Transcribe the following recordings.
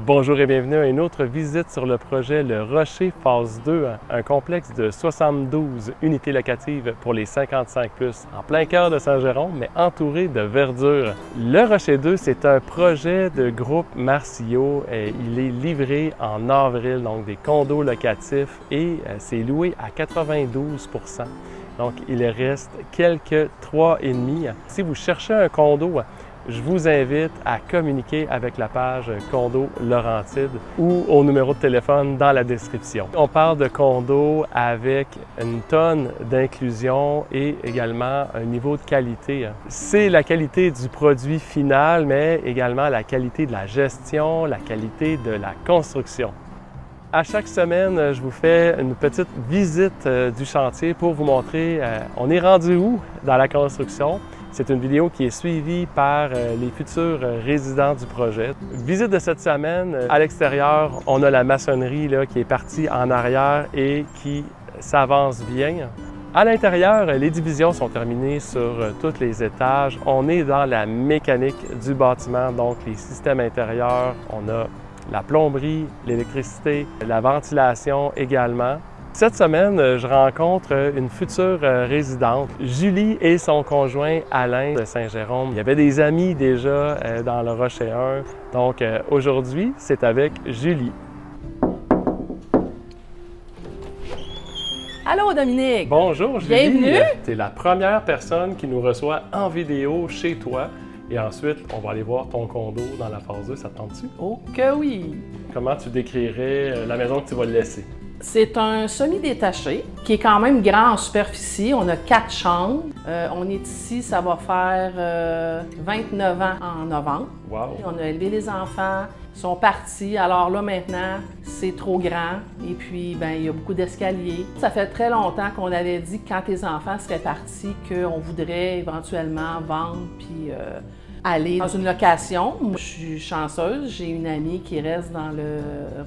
Bonjour et bienvenue à une autre visite sur le projet Le Rocher Phase 2, un complexe de 72 unités locatives pour les 55+, en plein cœur de Saint-Jérôme, mais entouré de verdure. Le Rocher 2, c'est un projet de groupe Marcio. Il est livré en avril, donc des condos locatifs, et c'est loué à 92 %. Donc, il reste quelques 3,5. Si vous cherchez un condo, je vous invite à communiquer avec la page Condo Laurentide ou au numéro de téléphone dans la description. On parle de condos avec une tonne d'inclusion et également un niveau de qualité. C'est la qualité du produit final, mais également la qualité de la gestion, la qualité de la construction. À chaque semaine, je vous fais une petite visite du chantier pour vous montrer on est rendu où dans la construction. C'est une vidéo qui est suivie par les futurs résidents du projet. Visite de cette semaine, à l'extérieur, on a la maçonnerie là, qui est partie en arrière et qui s'avance bien. À l'intérieur, les divisions sont terminées sur tous les étages. On est dans la mécanique du bâtiment, donc les systèmes intérieurs. On a la plomberie, l'électricité, la ventilation également. Cette semaine, je rencontre une future résidente, Julie et son conjoint Alain de Saint-Jérôme. Il y avait des amis déjà dans le Rocher 1. Donc aujourd'hui, c'est avec Julie. Allô Dominique! Bonjour Julie! Bienvenue! Tu es la première personne qui nous reçoit en vidéo chez toi. Et ensuite, on va aller voir ton condo dans la phase 2. Ça te tente-tu? Oh que oui! Comment tu décrirais la maison que tu vas laisser? C'est un semi-détaché qui est quand même grand en superficie. On a 4 chambres. On est ici, ça va faire 29 ans en novembre. Wow! On a élevé les enfants, ils sont partis. Alors là, maintenant, c'est trop grand. Et puis, ben, il y a beaucoup d'escaliers. Ça fait très longtemps qu'on avait dit que quand les enfants seraient partis, qu'on voudrait éventuellement vendre puis aller dans une location. Moi, je suis chanceuse. J'ai une amie qui reste dans le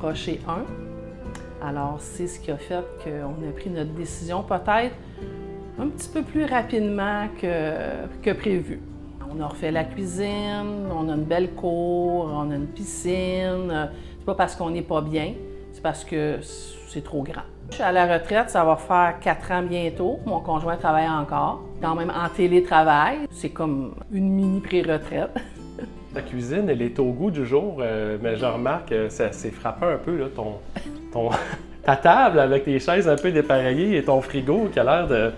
Rocher 1. Alors, c'est ce qui a fait qu'on a pris notre décision peut-être un petit peu plus rapidement que prévu. On a refait la cuisine, on a une belle cour, on a une piscine. C'est pas parce qu'on n'est pas bien, c'est parce que c'est trop grand. Je suis à la retraite, ça va faire 4 ans bientôt. Mon conjoint travaille encore, quand même en télétravail. C'est comme une mini pré-retraite. Ta cuisine, elle est au goût du jour, mais je remarque que ça s'est frappé un peu, là, ta table avec tes chaises un peu dépareillées et ton frigo qui a l'air de...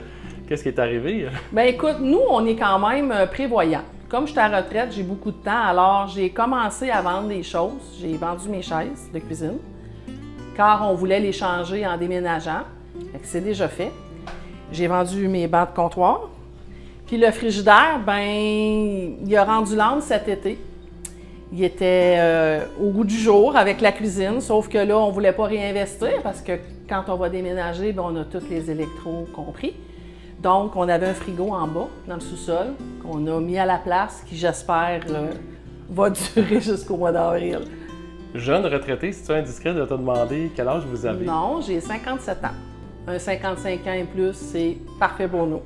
Qu'est-ce qui est arrivé? Bien écoute, nous, on est quand même prévoyants. Comme je suis à la retraite, j'ai beaucoup de temps, alors j'ai commencé à vendre des choses. J'ai vendu mes chaises de cuisine, car on voulait les changer en déménageant. C'est déjà fait. J'ai vendu mes bancs de comptoir. Puis le frigidaire, ben, il a rendu l'âme cet été. Il était au goût du jour avec la cuisine, sauf que là, on ne voulait pas réinvestir parce que quand on va déménager, ben, on a tous les électros compris. Donc, on avait un frigo en bas, dans le sous-sol, qu'on a mis à la place, qui, j'espère, va durer jusqu'au mois d'avril. Jeune retraité, si tu es indiscret de te demander quel âge vous avez? Non, j'ai 57 ans. Un 55 ans et plus, c'est parfait pour nous.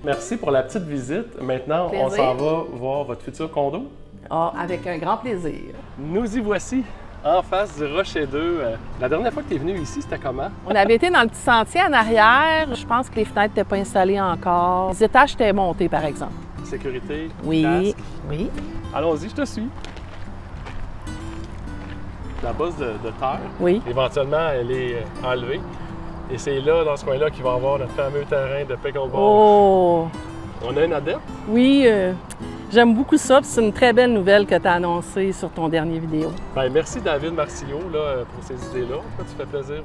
Merci pour la petite visite. Maintenant, Plaisir. on s'en va voir votre futur condo. Ah, avec un grand plaisir. Nous y voici, en face du Rocher 2. La dernière fois que tu es venu ici, c'était comment? On avait été dans le petit sentier en arrière. Je pense que les fenêtres n'étaient pas installées encore. Les étages étaient montés, par exemple. Sécurité, Oui, casque. oui. Allons-y, je te suis. La bosse de terre, Oui. éventuellement, elle est enlevée. Et c'est là, dans ce coin-là, qu'il va y avoir notre fameux terrain de pickleball. Oh! On a un adepte. Oui, j'aime beaucoup ça. C'est une très belle nouvelle que tu as annoncée sur ton dernier vidéo. Bien, merci David Marcio là, pour ces idées-là. Tu fais plaisir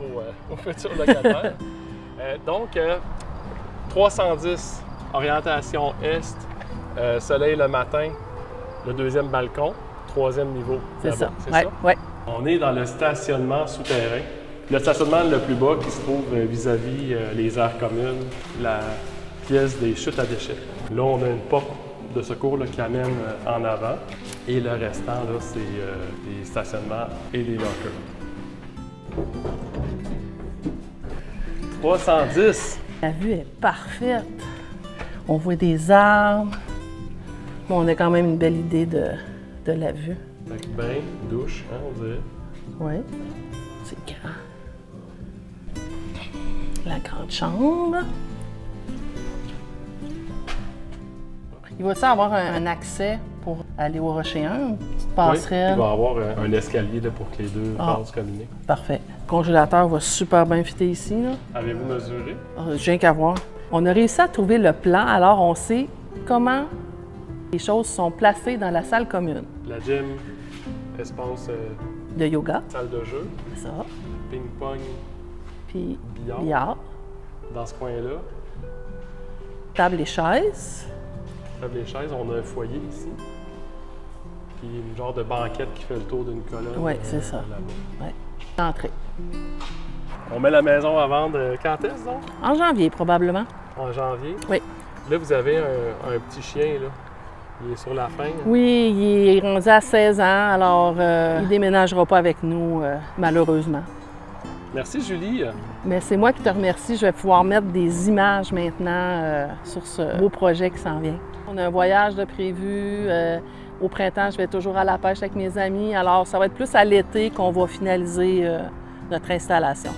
aux futurs locataires. Donc, 310, orientation est, soleil le matin, le deuxième balcon, troisième niveau. C'est ça. C'est Ouais, ça? ouais. On est dans le stationnement souterrain. Le stationnement le plus bas qui se trouve vis-à-vis les aires communes, la pièce des chutes à déchets. Là, on a une porte de secours là, qui amène en avant. Et le restant, là, c'est des stationnements et des lockers. 310! La vue est parfaite. On voit des arbres. Bon, on a quand même une belle idée de la vue. Fait que bain, douche, hein, on dirait. Oui, c'est grand. La grande chambre. Il va-t-il avoir un accès pour aller au Rocher 1? Une petite passerelle? Oui, il va y avoir un escalier là, pour que les deux phases communiquent. Parfait. Le congélateur va super bien fitter ici. Avez-vous mesuré? J'ai rien qu'à voir. On a réussi à trouver le plan, alors on sait comment les choses sont placées dans la salle commune. La gym, espace de yoga. Salle de jeu. Ça. Ping-pong. Puis billard. Billard. Dans ce coin-là. Table et chaises. Table et chaises, on a un foyer ici. Puis une genre de banquette qui fait le tour d'une colonne. Oui, c'est ça. Là-bas. Ouais. Entrée. On met la maison à vendre quand est-ce donc? En janvier, probablement. En janvier? Oui. Là, vous avez un petit chien, là. Il est sur la fin. Oui, il est rendu à 16 ans, alors il ne déménagera pas avec nous, malheureusement. Merci, Julie. Mais c'est moi qui te remercie. Je vais pouvoir mettre des images maintenant sur ce beau projet qui s'en vient. On a un voyage de prévu. Au printemps, je vais toujours à la pêche avec mes amis. Alors, ça va être plus à l'été qu'on va finaliser notre installation.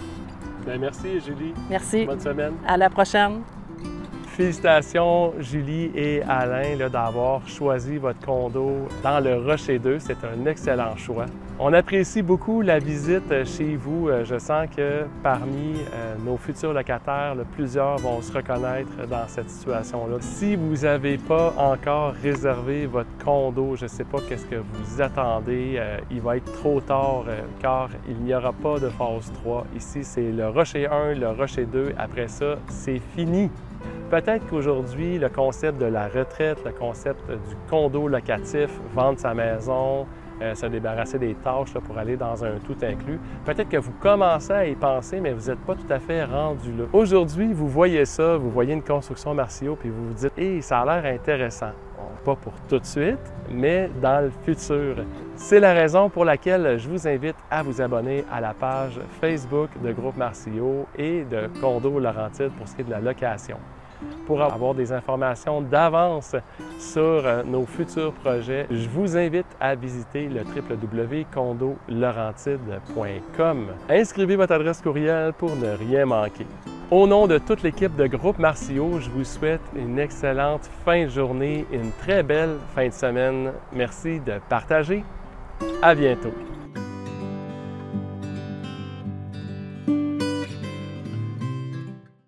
Bien, merci, Julie. Merci. Bonne semaine. À la prochaine. Félicitations, Julie et Alain, d'avoir choisi votre condo dans le Rocher 2. C'est un excellent choix. On apprécie beaucoup la visite chez vous. Je sens que parmi nos futurs locataires, plusieurs vont se reconnaître dans cette situation-là. Si vous n'avez pas encore réservé votre condo, je ne sais pas qu'est-ce que vous attendez. Il va être trop tard car il n'y aura pas de phase 3. Ici, c'est le Rocher 1, le Rocher 2. Après ça, c'est fini. Peut-être qu'aujourd'hui, le concept de la retraite, le concept du condo locatif, vendre sa maison, se débarrasser des tâches pour aller dans un tout inclus, peut-être que vous commencez à y penser, mais vous n'êtes pas tout à fait rendu là. Aujourd'hui, vous voyez ça, vous voyez une construction Marcio, puis vous vous dites « Hey, ça a l'air intéressant ». Pas pour tout de suite, mais dans le futur. C'est la raison pour laquelle je vous invite à vous abonner à la page Facebook de Groupe Marcio et de Condo Laurentides pour ce qui est de la location. Pour avoir des informations d'avance sur nos futurs projets, je vous invite à visiter le www.condolaurentides.com. Inscrivez votre adresse courriel pour ne rien manquer. Au nom de toute l'équipe de Groupe Marcio, je vous souhaite une excellente fin de journée, une très belle fin de semaine. Merci de partager. À bientôt.